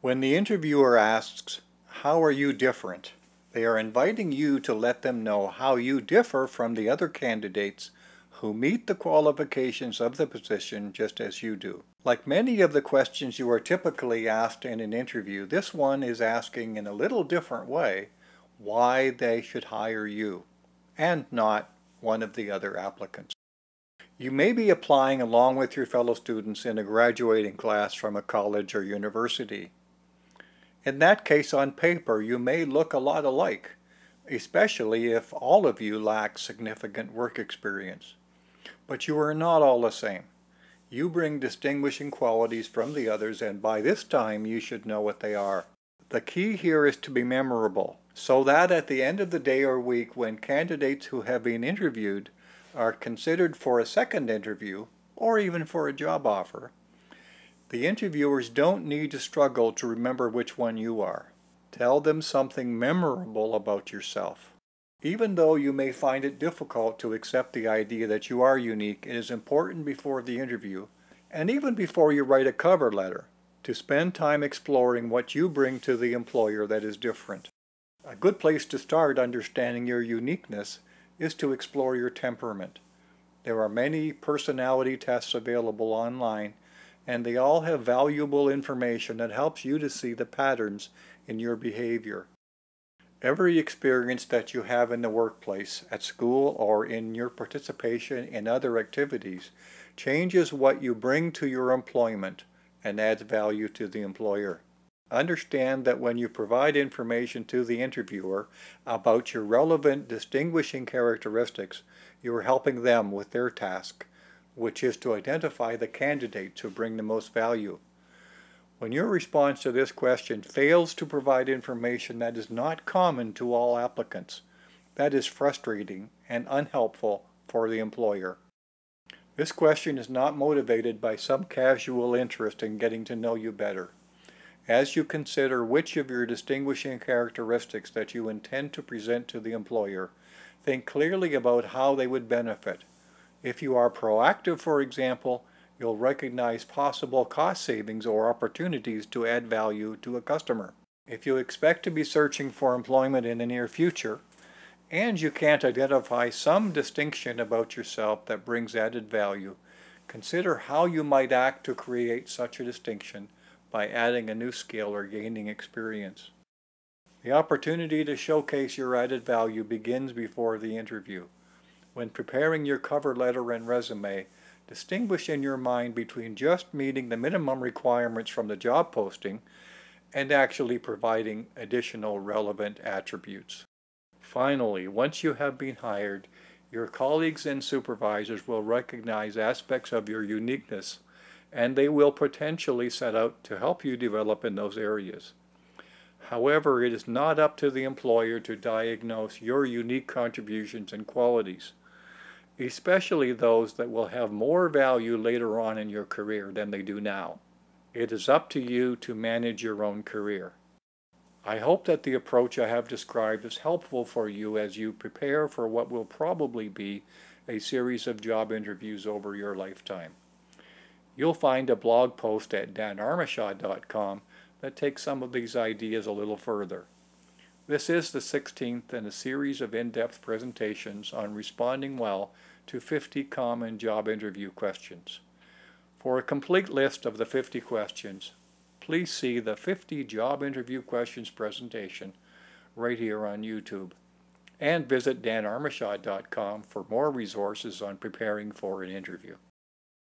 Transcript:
When the interviewer asks, "How are you different?" they are inviting you to let them know how you differ from the other candidates who meet the qualifications of the position just as you do. Like many of the questions you are typically asked in an interview, this one is asking in a little different way why they should hire you, and not one of the other applicants. You may be applying along with your fellow students in a graduating class from a college or university. In that case, on paper, you may look a lot alike, especially if all of you lack significant work experience. But you are not all the same. You bring distinguishing qualities from the others, and by this time you should know what they are. The key here is to be memorable, so that at the end of the day or week, when candidates who have been interviewed are considered for a second interview, or even for a job offer, the interviewers don't need to struggle to remember which one you are. Tell them something memorable about yourself. Even though you may find it difficult to accept the idea that you are unique, it is important before the interview, and even before you write a cover letter, to spend time exploring what you bring to the employer that is different. A good place to start understanding your uniqueness is to explore your temperament. There are many personality tests available online, and they all have valuable information that helps you to see the patterns in your behavior. Every experience that you have in the workplace, at school, or in your participation in other activities changes what you bring to your employment and adds value to the employer. Understand that when you provide information to the interviewer about your relevant distinguishing characteristics, you are helping them with their task, which is to identify the candidates who bring the most value. When your response to this question fails to provide information that is not common to all applicants, that is frustrating and unhelpful for the employer. This question is not motivated by some casual interest in getting to know you better. As you consider which of your distinguishing characteristics that you intend to present to the employer, think clearly about how they would benefit. If you are proactive, for example, you'll recognize possible cost savings or opportunities to add value to a customer. If you expect to be searching for employment in the near future, and you can't identify some distinction about yourself that brings added value, consider how you might act to create such a distinction by adding a new skill or gaining experience. The opportunity to showcase your added value begins before the interview. When preparing your cover letter and resume, distinguish in your mind between just meeting the minimum requirements from the job posting and actually providing additional relevant attributes. Finally, once you have been hired, your colleagues and supervisors will recognize aspects of your uniqueness, and they will potentially set out to help you develop in those areas. However, it is not up to the employer to diagnose your unique contributions and qualities, especially those that will have more value later on in your career than they do now. It is up to you to manage your own career. I hope that the approach I have described is helpful for you as you prepare for what will probably be a series of job interviews over your lifetime. You'll find a blog post at danarmashaw.com that takes some of these ideas a little further. This is the 16th in a series of in-depth presentations on responding well to 50 common job interview questions. For a complete list of the 50 questions, please see the 50 job interview questions presentation right here on YouTube, and visit danarmashaw.com for more resources on preparing for an interview.